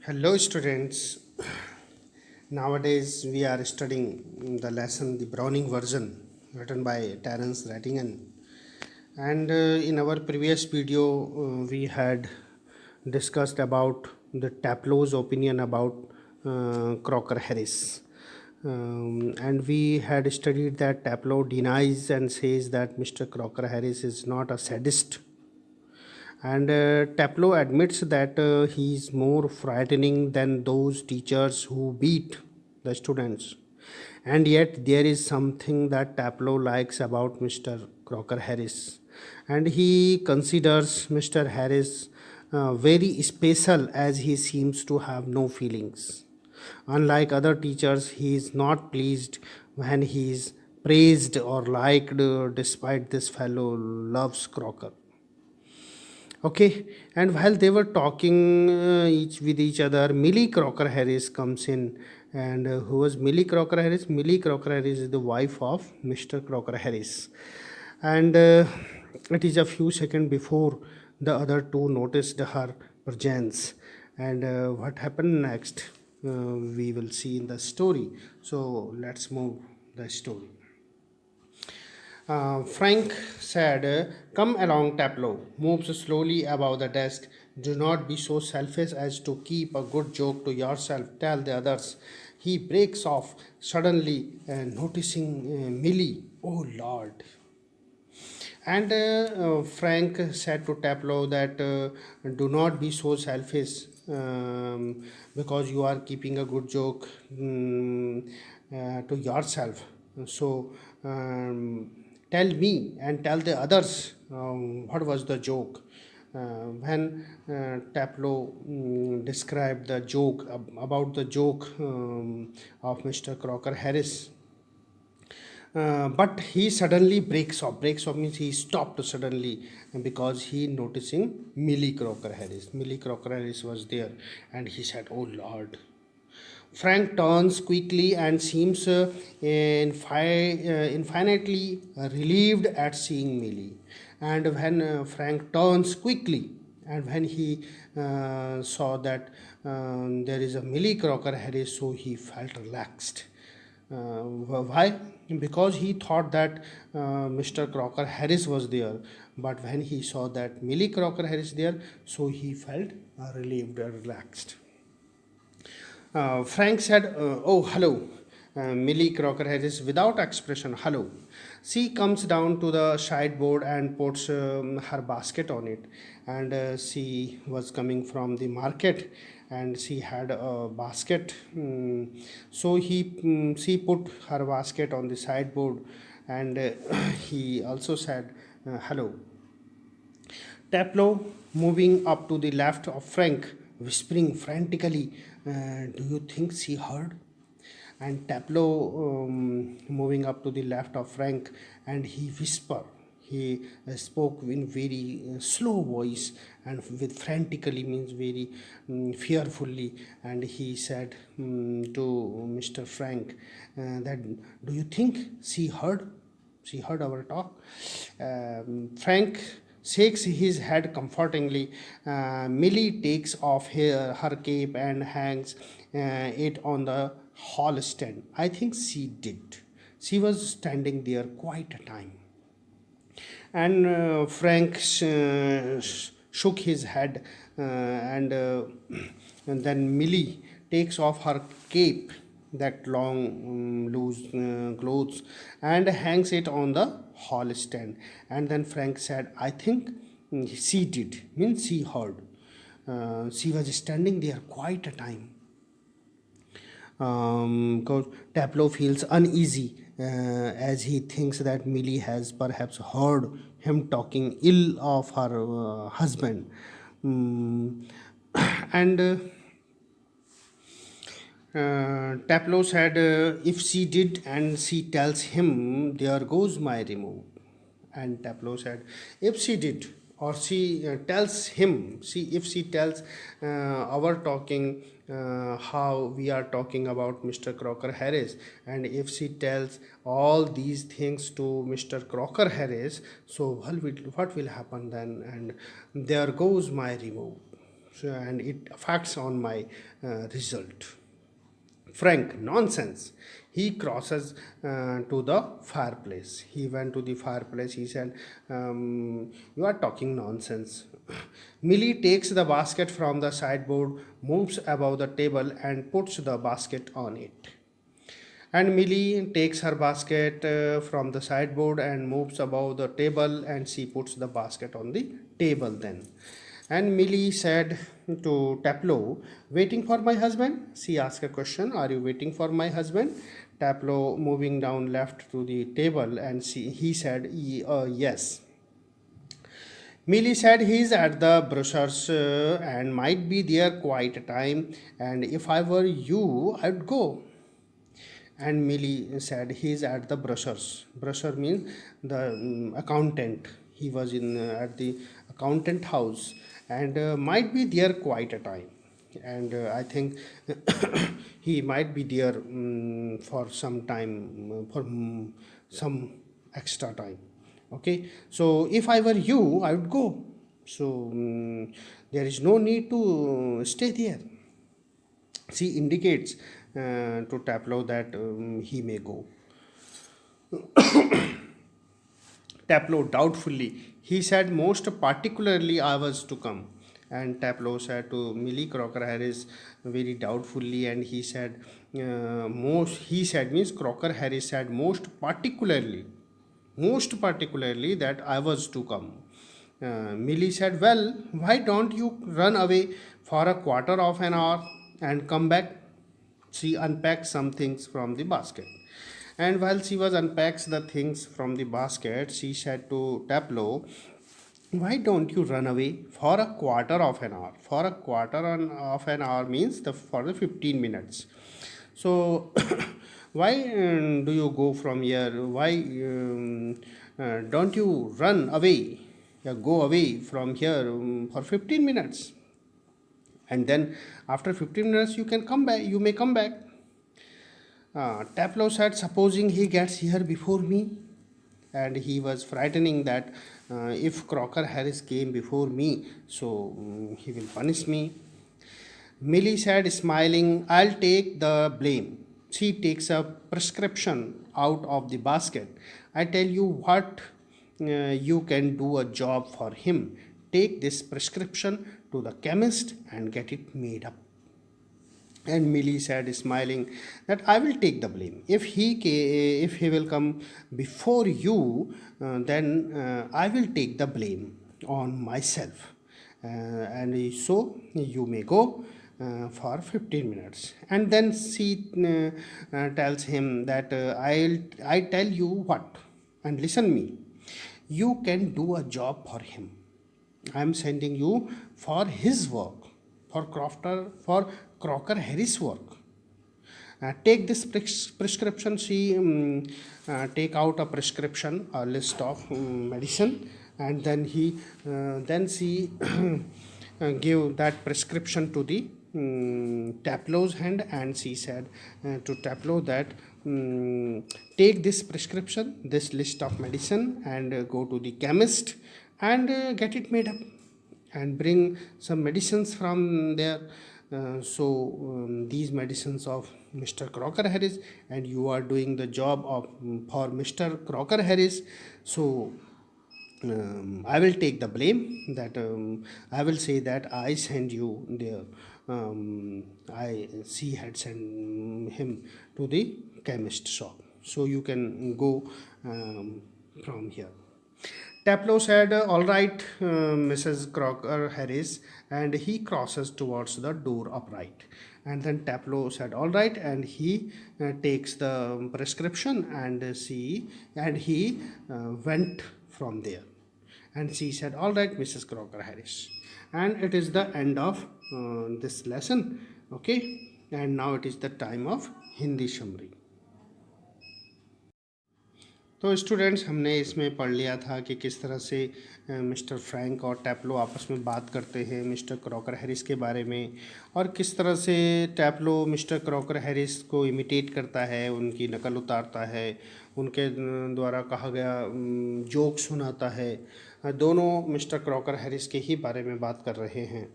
Hello, students. Nowadays, we are studying the lesson, the Browning version, written by Terence Rattigan. And in our previous video, we had discussed about the Taplow's opinion about Crocker Harris. And we had studied that Taplow denies and says that Mr. Crocker Harris is not a sadist, and Taplow admits that he's more frightening than those teachers who beat the students. And yet, there is something that Taplow likes about Mr. Crocker Harris. And he considers Mr. Harris very special as he seems to have no feelings. Unlike other teachers, he is not pleased when he is praised or liked, despite this fellow loves Crocker. Okay, and while they were talking each with each other, Millie Crocker Harris comes in. And who was Millie Crocker Harris? Millie Crocker Harris is the wife of Mr. Crocker Harris. And it is a few seconds before the other two noticed her presence. And what happened next, we will see in the story. So let's move the story. Frank said, "Come along, Taplow." Moves slowly above the desk. "Do not be so selfish as to keep a good joke to yourself. Tell the others." He breaks off suddenly, noticing Millie. "Oh Lord." And Frank said to Taplow that do not be so selfish, because you are keeping a good joke to yourself. So tell me and tell the others what was the joke. When Taplow described the joke about the joke of Mr. Crocker Harris, but he suddenly breaks off. Breaks off means he stopped suddenly because he noticing Millie Crocker Harris. Millie Crocker Harris was there, and he said, "Oh Lord." Frank turns quickly and seems infinitely relieved at seeing Millie. And when Frank turns quickly, and when he saw that there is a Millie Crocker Harris, so he felt relaxed. Why? Because he thought that Mr. Crocker Harris was there, but when he saw that Millie Crocker Harris there, so he felt relieved and relaxed. Frank said, "Oh, hello." Millie Crocker Harris, without expression, "Hello." She comes down to the sideboard and puts her basket on it. And she was coming from the market, and she had a basket. So she put her basket on the sideboard, and he also said, "Hello." Taplow, moving up to the left of Frank, whispering frantically, "Do you think she heard?" And Taplow, moving up to the left of Frank, and he whispered. He spoke in very slow voice and with frantically means very fearfully, and he said to Mr. Frank that, "Do you think she heard? She heard our talk?" Frank shakes his head comfortingly. Millie takes off her cape and hangs it on the hall stand. "I think she did. She was standing there quite a time." And Frank shook his head, and then Millie takes off her cape, that long loose clothes, and hangs it on the hall stand. And then Frank said, "I think she did," means she heard. She was standing there quite a time. Because Taplow feels uneasy as he thinks that Millie has perhaps heard him talking ill of her husband. Mm, and Taplow said, "If she did and she tells him, there goes my remote." And Taplow said, "If she did, or she tells him, if she tells our talking, how we are talking about Mr. Crocker Harris, and if she tells all these things to Mr. Crocker Harris, so what will happen then? And there goes my remote." and it affects on my result. Frank, nonsense. He crosses to the fireplace. He went to the fireplace. He said, you are talking nonsense. Millie takes the basket from the sideboard, moves above the table, and puts the basket on it. And Millie takes her basket from the sideboard and moves above the table, and she puts the basket on the table then. And Millie said to Taplow, waiting for my husband? She asked a question, are you waiting for my husband? Taplow moving down left to the table, and he said, yes. Millie said he's at the brochures and might be there quite a time, and if I were you, I'd go. And Millie said he's at the brochures. Brochure means the accountant. He was in at the accountant house and might be there quite a time. And I think he might be there for some time, for some extra time. Okay, so if I were you, I would go. So there is no need to stay there. She indicates to Taplow that he may go. Taplow doubtfully, he said most particularly I was to come. And Taplow said to Millie Crocker Harris very doubtfully, and he said he said means Crocker Harris said most particularly that I was to come. Millie said, well, why don't you run away for a quarter of an hour and come back? She unpacked some things from the basket. And while she was unpacks the things from the basket, she said to Taplow, why don't you run away for a quarter of an hour? For a of an hour means for the 15 minutes. So why do you go from here? Why don't you run away? Go away from here for 15 minutes. And then after 15 minutes you may come back. Taplow said, supposing he gets here before me. And he was frightening that if Crocker Harris came before me, so he will punish me. Millie said, smiling, I'll take the blame. She takes a prescription out of the basket. I tell you what, you can do a job for him. Take this prescription to the chemist and get it made up. And Millie said, smiling, that I will take the blame. If he will come before you, then I will take the blame on myself. And so you may go for 15 minutes. And then she tells him that I tell you what, and listen me, you can do a job for him. I am sending you for his work, for Crocker Harris work. Take this prescription. She take out a prescription, a list of medicine, and then she gave that prescription to the Taplow's hand, and she said to Taplow that take this prescription, this list of medicine, and go to the chemist and get it made up, and bring some medicines from there. These medicines of Mr. Crocker Harris, and you are doing the job for Mr. Crocker Harris. So I will take the blame that I will say that I send you there. She had sent him to the chemist shop. So you can go from here. Taplow said, all right, Mrs. Crocker Harris, and he crosses towards the door upright. And then Taplow said, all right, and he takes the prescription, and he went from there. And she said, all right, Mrs. Crocker Harris. And it is the end of this lesson. Okay, and now it is the time of Hindi summary. तो students, हमने इसमें पढ़ लिया था कि किस तरह से मिस्टर फ्रैंक और टैप्लो आपस में बात करते हैं मिस्टर क्रॉकर हैरिस के बारे में, और किस तरह से टैप्लो मिस्टर क्रॉकर हैरिस को इमिटेट करता है, उनकी नकल उतारता है, उनके द्वारा कहा गया जोक सुनाता है। दोनों मिस्टर क्रॉकर हैरिस के ही बारे में बात कर रहे हैं।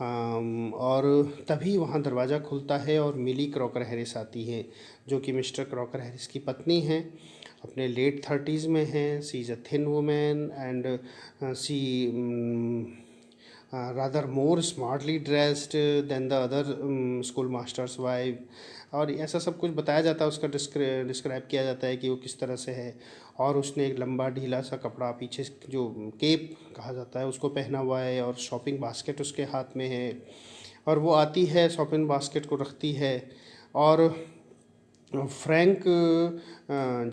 और तभी वहाँ दरवाज़ा खुलता है और मिली क्रॉकर हैरिस आती है, जो कि मिस्टर क्रॉकर हैरिस की पत्नी हैं, अपने लेट 30s में हैं। She is a thin women and see rather more smartly dressed than the other schoolmaster's wife। और ऐसा सब कुछ बताया जाता है, उसका डिस्क्राइब किया जाता है कि वो किस तरह से है। और उसने एक लंबा ढीला सा कपड़ा पीछे जो केप कहा जाता है उसको पहना हुआ है, और शॉपिंग बास्केट उसके हाथ में है। और वो आती है, शॉपिंग बास्केट को रखती है, और फ्रैंक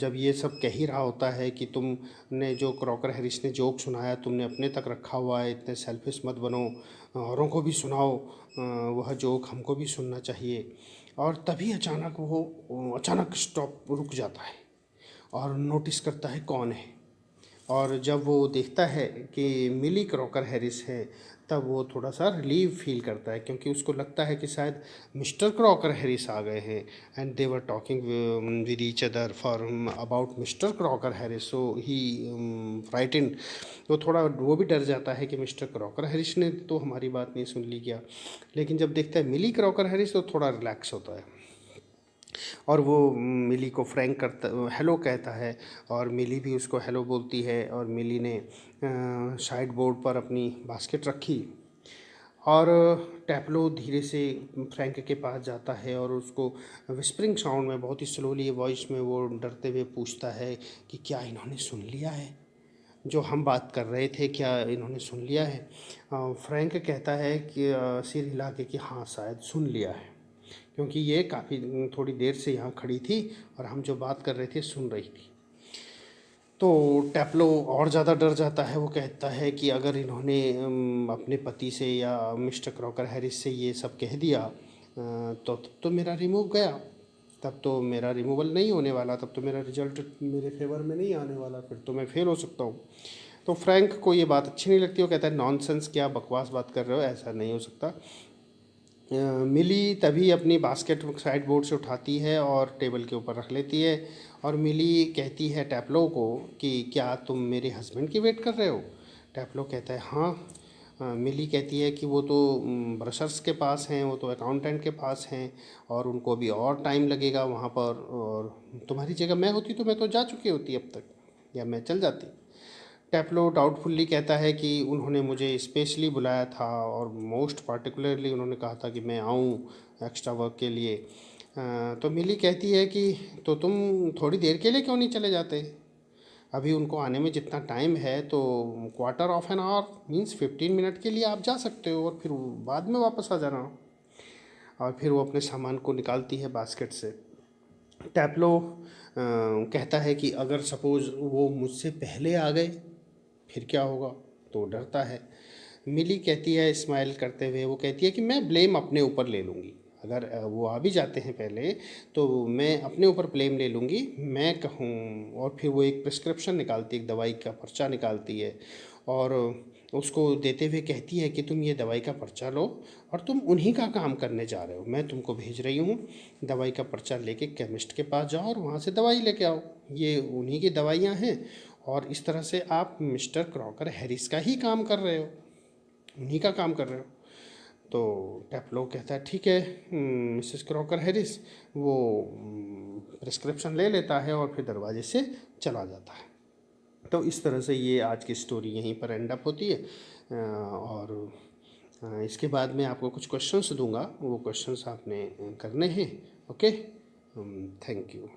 जब ये सब कह ही रहा होता है कि तुमने जो क्रॉकर हैरिस ने जोक सुनाया तुमने अपने तक रखा हुआ है, इतने सेल्फिश मत बनो, औरों को भी सुनाओ, वह जोक हमको भी सुनना चाहिए। और तभी अचानक स्टॉप रुक जाता है और नोटिस करता है कौन है। और जब वो देखता है कि मिली क्रॉकर हैरिस है, तब वो थोड़ा सा रिलीव फील करता है, क्योंकि उसको लगता है कि शायद मिस्टर क्रॉकर हैरिस आ गए हैं। And they were talking with each other for about mister Crocker Harris, so he frightened. तो थोड़ा वो भी डर जाता है कि मिस्टर क्रॉकर हैरिस ने तो हमारी बात नहीं सुन ली क्या। लेकिन जब देखता है मिली क्रॉकर हैरिस तो थोड़ा रिलैक्स होता है, और वो मिली को फ्रैंक करता, हेलो कहता है, और मिली भी उसको हेलो बोलती है। और मिली ने साइड बोर्ड पर अपनी बास्केट रखी, और टैप्लो धीरे से फ्रैंक के पास जाता है और उसको विस्परिंग साउंड में, बहुत ही स्लोली वॉइस में वो डरते हुए पूछता है कि क्या इन्होंने सुन लिया है जो हम बात कर रहे थे, क्या इन्होंने सुन लिया है। फ्रैंक कहता है कि सिर हिला के कि हाँ शायद सुन लिया है, क्योंकि ये काफ़ी थोड़ी देर से यहाँ खड़ी थी और हम जो बात कर रहे थे सुन रही थी। तो टैप्लो और ज़्यादा डर जाता है। वो कहता है कि अगर इन्होंने अपने पति से या मिस्टर क्रॉकर हैरिस से ये सब कह दिया, तो तब तो मेरा रिमूव गया, तब तो मेरा रिमूवल नहीं होने वाला, तब तो मेरा रिजल्ट मेरे फेवर में नहीं आने वाला, फिर तो मैं फेल हो सकता हूँ। तो फ्रैंक को ये बात अच्छी नहीं लगती। वो कहता है नॉनसेंस, क्या बकवास बात कर रहे हो, ऐसा नहीं हो सकता। मिली तभी अपनी बास्केट साइड बोर्ड से उठाती है और टेबल के ऊपर रख लेती है, और मिली कहती है टैप्लो को कि क्या तुम मेरे हस्बैंड की वेट कर रहे हो। टैप्लो कहता है हाँ। मिली कहती है कि वो तो ब्रशर्स के पास हैं, वो तो अकाउंटेंट के पास हैं, और उनको भी और टाइम लगेगा वहाँ पर, और तुम्हारी जगह मैं होती तो मैं तो जा चुकी होती अब तक, या मैं चल जाती। टैप्लो डाउटफुल्ली कहता है कि उन्होंने मुझे स्पेशली बुलाया था, और मोस्ट पार्टिकुलरली उन्होंने कहा था कि मैं आऊँ एक्स्ट्रा वर्क के लिए। तो मिली कहती है कि तो तुम थोड़ी देर के लिए क्यों नहीं चले जाते, अभी उनको आने में जितना टाइम है, तो quarter of an hour means 15 minute के लिए आप जा सकते हो, और फिर बाद में वापस आ जाना। और फिर वो अपने सामान को निकालती है बास्केट से। टैप्लो कहता है कि अगर सपोज़ वो मुझसे पहले आ गए फिर क्या होगा, तो डरता है। मिली कहती है स्माइल करते हुए, वो कहती है कि मैं ब्लेम अपने ऊपर ले लूँगी, अगर वो आ भी जाते हैं पहले तो मैं अपने ऊपर ब्लेम ले लूँगी, मैं कहूँ। और फिर वो एक प्रिस्क्रिप्शन निकालती है, एक दवाई का पर्चा निकालती है, और उसको देते हुए कहती है कि तुम ये दवाई का पर्चा लो, और तुम उन्हीं का काम करने जा रहे हो, मैं तुमको भेज रही हूँ। दवाई का पर्चा लेके केमिस्ट के पास जाओ और वहाँ से दवाई लेके आओ, ये उन्हीं की दवाइयाँ हैं, और इस तरह से आप मिस्टर क्रॉकर हैरिस का ही काम कर रहे हो, उन्हीं का काम कर रहे हो। तो टैप्लो कहता है ठीक है मिसेस क्रॉकर हैरिस। वो प्रिस्क्रिप्शन ले लेता है और फिर दरवाजे से चला जाता है। तो इस तरह से ये आज की स्टोरी यहीं पर एंड अप होती है। और इसके बाद मैं आपको कुछ क्वेश्चंस दूंगा, वो क्वेश्चंस आपने करने हैं। Okay, thank you.